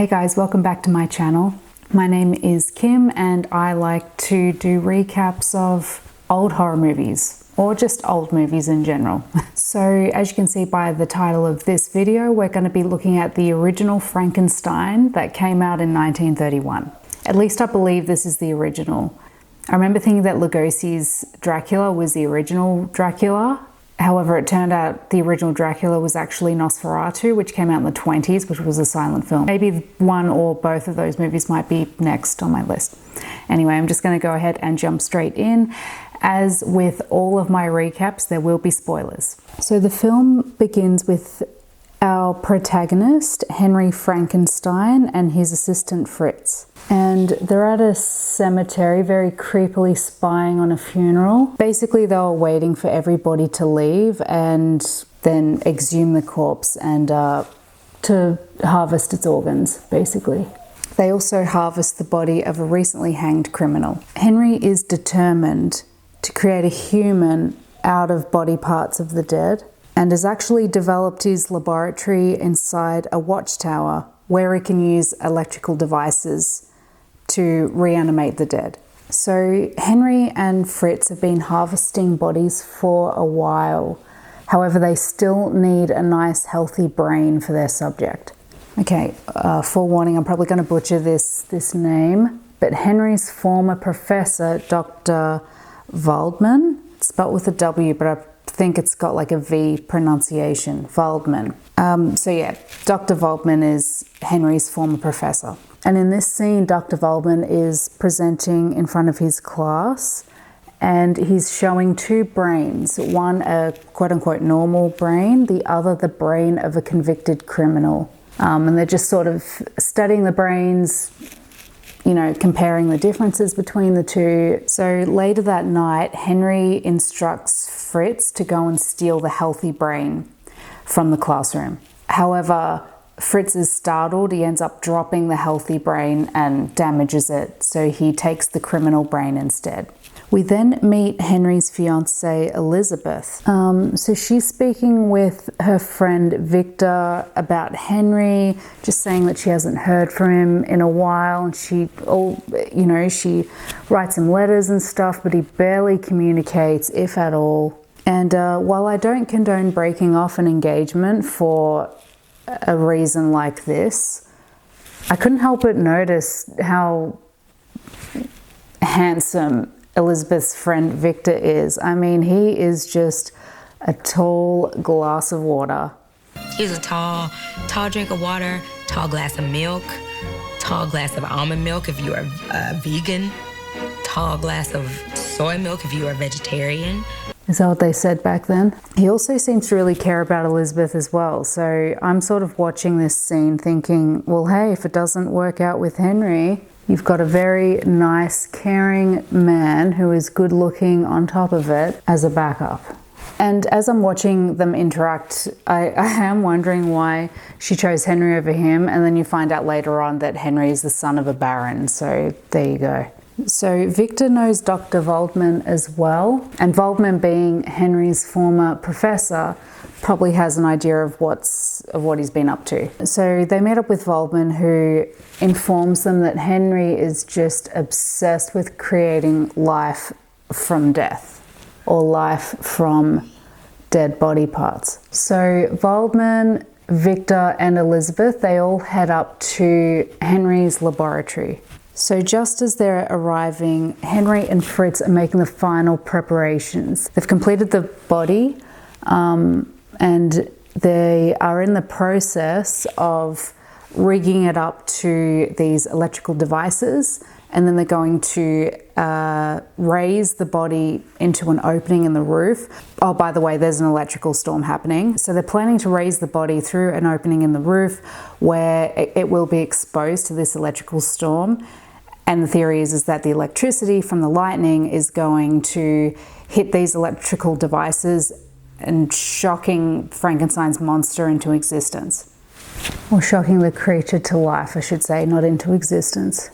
Hey guys, welcome back to my channel. My name is Kim and I like to do recaps of old horror movies or just old movies in general. So as you can see by the title of this video, we're going to be looking at the original Frankenstein that came out in 1931. At least I believe this is the original. I remember thinking that Lugosi's Dracula was the original Dracula. However, it turned out the original Dracula was actually Nosferatu, which came out in the 20s, which was a silent film. Maybe one or both of those movies might be next on my list. Anyway, I'm just going to go ahead and jump straight in. As with all of my recaps, there will be spoilers. So the film begins with our protagonist, Henry Frankenstein, and his assistant Fritz. And they're at a cemetery, very creepily spying on a funeral. Basically, they were waiting for everybody to leave and then exhume the corpse and to harvest its organs, basically. They also harvest the body of a recently hanged criminal. Henry is determined to create a human out of body parts of the dead, and has actually developed his laboratory inside a watchtower where he can use electrical devices to reanimate the dead. So Henry and Fritz have been harvesting bodies for a while. However, they still need a nice healthy brain for their subject. Okay, forewarning, I'm probably going to butcher this name, but Henry's former professor, Dr. Waldman, spelled with a W, but I think it's got like a V pronunciation, Waldman. So yeah, Dr. Waldman is Henry's former professor. And in this scene, Dr. Waldman is presenting in front of his class and he's showing two brains, one a quote-unquote normal brain, the other the brain of a convicted criminal. And they're just sort of studying the brains, you know, comparing the differences between the two. So later that night, Henry instructs Fritz to go and steal the healthy brain from the classroom. However, Fritz is startled. He ends up dropping the healthy brain and damages it, so he takes the criminal brain instead. We then meet Henry's fiancée, Elizabeth. So she's speaking with her friend Victor about Henry, just saying that she hasn't heard from him in a while, and she writes him letters and stuff, but he barely communicates, if at all. And while I don't condone breaking off an engagement for a reason like this, I couldn't help but notice how handsome Elizabeth's friend Victor is. I mean, he is just a tall glass of water. He's a tall drink of water, tall glass of milk, tall glass of almond milk if you are vegan, tall glass of soy milk if you are vegetarian. Is that what they said back then? He also seems to really care about Elizabeth as well. So I'm sort of watching this scene thinking, well, hey, if it doesn't work out with Henry, you've got a very nice, caring man who is good looking on top of it as a backup. And as I'm watching them interact, I am wondering why she chose Henry over him. And then you find out later on that Henry is the son of a baron. So there you go. So Victor knows Dr. Waldman as well, and Waldman, being Henry's former professor, probably has an idea of what he's been up to. So they meet up with Waldman, who informs them that Henry is just obsessed with creating life from death, or life from dead body parts. So Waldman, Victor, and Elizabeth, they all head up to Henry's laboratory. So just as they're arriving, Henry and Fritz are making the final preparations. They've completed the body and they are in the process of rigging it up to these electrical devices, and then they're going to raise the body into an opening in the roof. Oh, by the way, there's an electrical storm happening. So they're planning to raise the body through an opening in the roof where it will be exposed to this electrical storm. And the theory is that the electricity from the lightning is going to hit these electrical devices and shocking Frankenstein's monster into existence. Or shocking the creature to life, I should say, not into existence.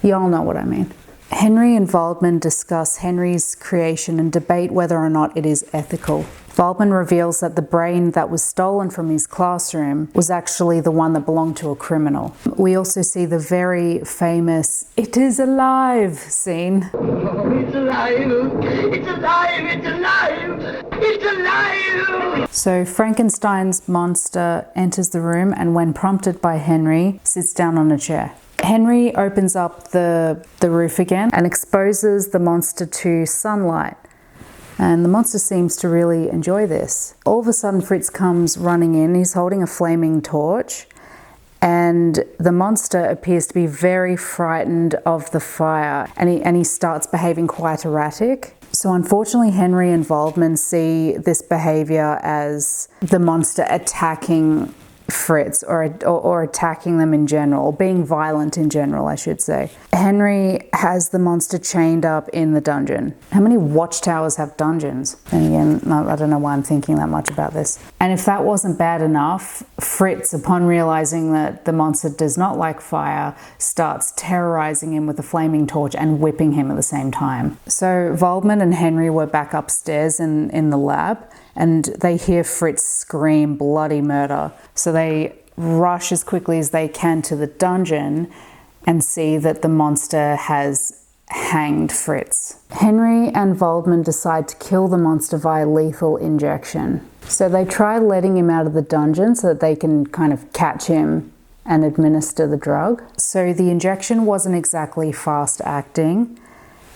Y'all know what I mean. Henry and Waldman discuss Henry's creation and debate whether or not it is ethical. Waldman reveals that the brain that was stolen from his classroom was actually the one that belonged to a criminal. We also see the very famous "It is alive" scene. Oh, it's alive! It's alive! It's alive! It's alive! So Frankenstein's monster enters the room and, when prompted by Henry, sits down on a chair. Henry opens up the roof again and exposes the monster to sunlight. And the monster seems to really enjoy this. All of a sudden, Fritz comes running in. He's holding a flaming torch, and the monster appears to be very frightened of the fire, and he starts behaving quite erratic. So unfortunately, Henry and Waldman see this behavior as the monster attacking Fritz, or attacking them in general, or being violent in general, I should say. Henry has the monster chained up in the dungeon. How many watchtowers have dungeons? And again, I don't know why I'm thinking that much about this. And if that wasn't bad enough, Fritz, upon realizing that the monster does not like fire, starts terrorizing him with a flaming torch and whipping him at the same time. So Waldman and Henry were back upstairs in the lab, and they hear Fritz scream bloody murder. So they rush as quickly as they can to the dungeon and see that the monster has hanged Fritz. Henry and Waldman decide to kill the monster via lethal injection. So they try letting him out of the dungeon so that they can kind of catch him and administer the drug. So the injection wasn't exactly fast acting,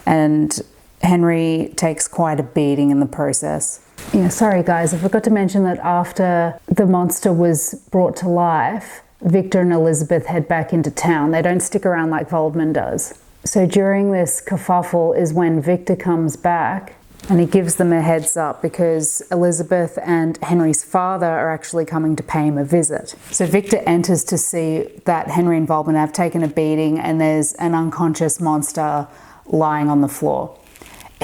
and Henry takes quite a beating in the process. Yeah, sorry guys, I forgot to mention that after the monster was brought to life, Victor and Elizabeth head back into town. They don't stick around like Waldman does. So during this kerfuffle is when Victor comes back, and he gives them a heads up because Elizabeth and Henry's father are actually coming to pay him a visit. So Victor enters to see that Henry and Waldman have taken a beating and there's an unconscious monster lying on the floor.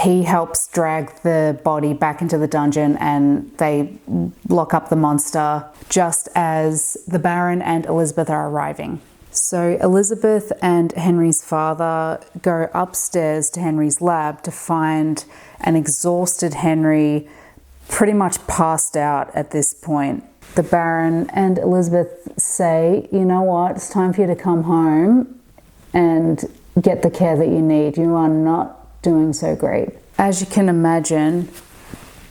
He helps drag the body back into the dungeon and they lock up the monster just as the Baron and Elizabeth are arriving. So Elizabeth and Henry's father go upstairs to Henry's lab to find an exhausted Henry pretty much passed out at this point. The Baron and Elizabeth say, you know what, it's time for you to come home and get the care that you need. You are not doing so great. As you can imagine,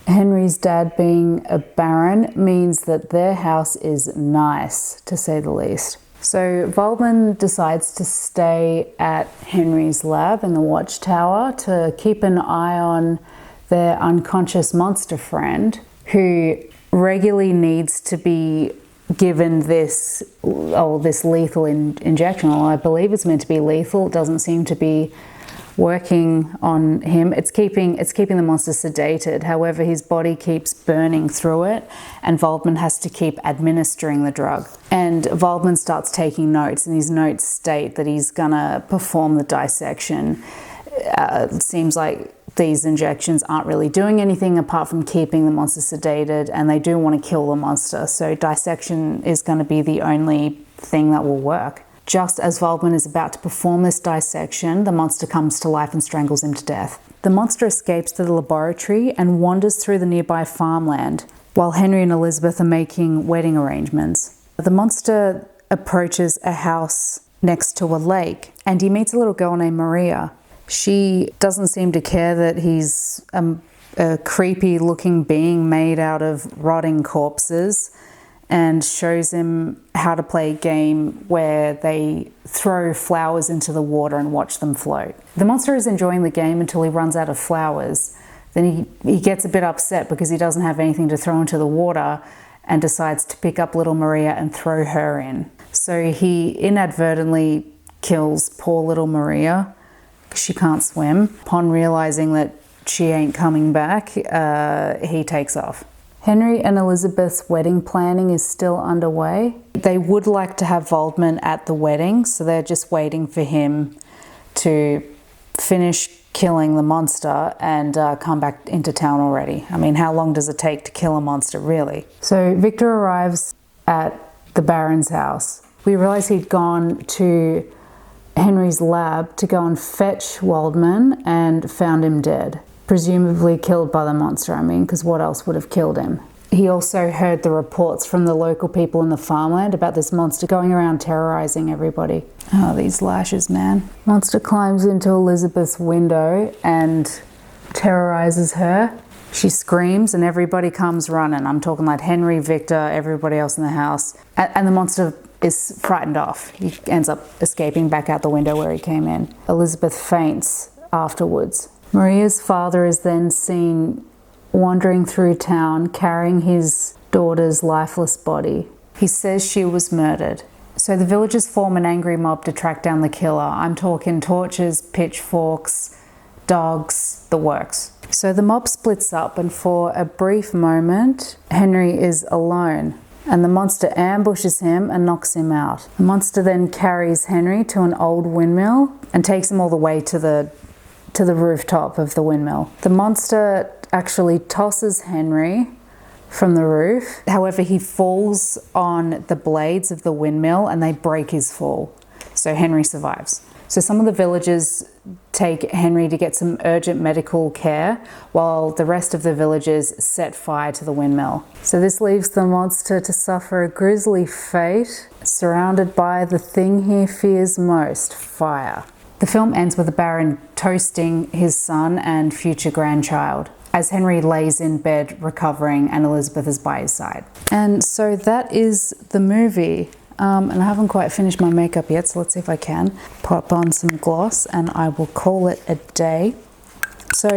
Henry's dad being a baron means that their house is nice, to say the least. So Waldman decides to stay at Henry's lab in the watchtower to keep an eye on their unconscious monster friend, who regularly needs to be given this lethal injection. Well, I believe it's meant to be lethal. It doesn't seem to be working on him. It's keeping the monster sedated. However, his body keeps burning through it, and Waldman has to keep administering the drug. And Waldman starts taking notes, and his notes state that he's gonna perform the dissection. It seems like these injections aren't really doing anything apart from keeping the monster sedated, and they do want to kill the monster. So dissection is going to be the only thing that will work. Just as Waldman is about to perform this dissection, the monster comes to life and strangles him to death. The monster escapes to the laboratory and wanders through the nearby farmland, while Henry and Elizabeth are making wedding arrangements. The monster approaches a house next to a lake, and he meets a little girl named Maria. She doesn't seem to care that he's a creepy looking being made out of rotting corpses, and shows him how to play a game where they throw flowers into the water and watch them float. The monster is enjoying the game until he runs out of flowers. Then he gets a bit upset because he doesn't have anything to throw into the water and decides to pick up little Maria and throw her in. So he inadvertently kills poor little Maria because she can't swim. Upon realizing that she ain't coming back, he takes off. Henry and Elizabeth's wedding planning is still underway. They would like to have Waldman at the wedding, so they're just waiting for him to finish killing the monster and come back into town already. I mean, how long does it take to kill a monster, really? So Victor arrives at the Baron's house. We realize he'd gone to Henry's lab to go and fetch Waldman and found him dead. presumably killed by the monster, I mean, because what else would have killed him? He also heard the reports from the local people in the farmland about this monster going around terrorizing everybody. Oh, these lashes, man. Monster climbs into Elizabeth's window and terrorizes her. She screams and everybody comes running. I'm talking like Henry, Victor, everybody else in the house. And the monster is frightened off. He ends up escaping back out the window where he came in. Elizabeth faints afterwards. Maria's father is then seen wandering through town carrying his daughter's lifeless body. He says she was murdered. So the villagers form an angry mob to track down the killer. I'm talking torches, pitchforks, dogs, the works. So the mob splits up, and for a brief moment, Henry is alone, and the monster ambushes him and knocks him out. The monster then carries Henry to an old windmill and takes him all the way to the rooftop of the windmill. The monster actually tosses Henry from the roof. However, he falls on the blades of the windmill and they break his fall. So Henry survives. So some of the villagers take Henry to get some urgent medical care while the rest of the villagers set fire to the windmill. So this leaves the monster to suffer a grisly fate, surrounded by the thing he fears most, fire. The film ends with the Baron toasting his son and future grandchild as Henry lays in bed recovering and Elizabeth is by his side. And so that is the movie. And I haven't quite finished my makeup yet, so let's see if I can pop on some gloss and I will call it a day. So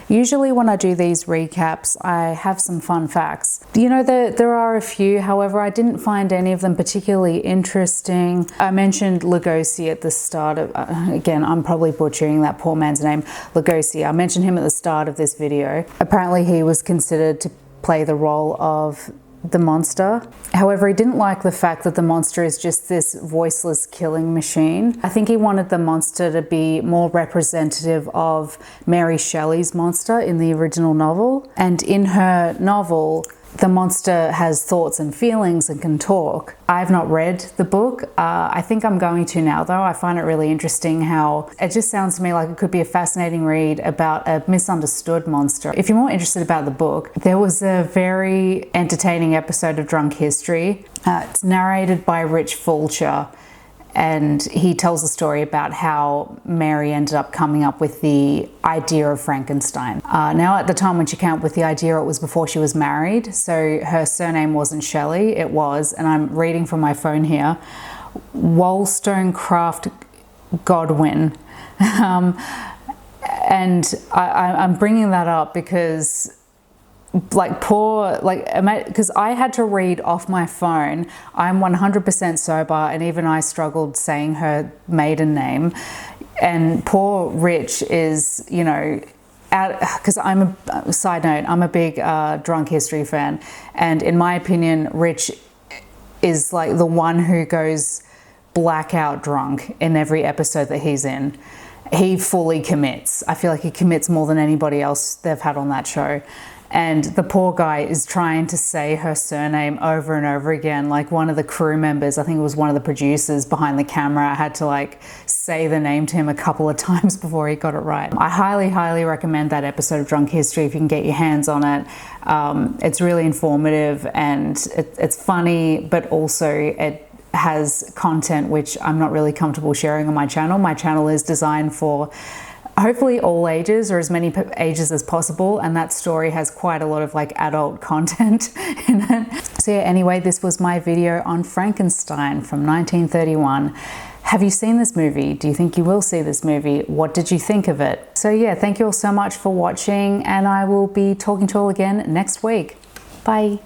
usually when I do these recaps, I have some fun facts. You know, there are a few, however, I didn't find any of them particularly interesting. I mentioned Lugosi at the start of, again, I'm probably butchering that poor man's name, Lugosi. I mentioned him at the start of this video. Apparently he was considered to play the role of the monster. However, he didn't like the fact that the monster is just this voiceless killing machine. I think he wanted the monster to be more representative of Mary Shelley's monster in the original novel. And in her novel, the monster has thoughts and feelings and can talk. I've not read the book. I think I'm going to now though. I find it really interesting how it just sounds to me like it could be a fascinating read about a misunderstood monster. If you're more interested about the book, there was a very entertaining episode of Drunk History. It's narrated by Rich Fulcher, and he tells a story about how Mary ended up coming up with the idea of Frankenstein. Now at the time when she came up with the idea, it was before she was married, so her surname wasn't Shelley, it was, and I'm reading from my phone here, Wollstonecraft Godwin. And I'm bringing that up because because I had to read off my phone. I'm 100% sober, and even I struggled saying her maiden name. And poor Rich is, you know, because side note, I'm a big Drunk History fan. And in my opinion, Rich is like the one who goes blackout drunk in every episode that he's in. He fully commits. I feel like he commits more than anybody else they've had on that show. And the poor guy is trying to say her surname over and over again. Like one of the crew members, I think it was one of the producers behind the camera, had to like say the name to him a couple of times before he got it right. I highly, highly recommend that episode of Drunk History if you can get your hands on it. It's really informative and it's funny, but also it has content which I'm not really comfortable sharing on my channel. My channel is designed for hopefully all ages, or as many ages as possible, and that story has quite a lot of like adult content in it. So yeah, anyway, this was my video on Frankenstein from 1931. Have you seen this movie? Do you think you will see this movie? What did you think of it? So yeah, thank you all so much for watching, and I will be talking to you all again next week. Bye.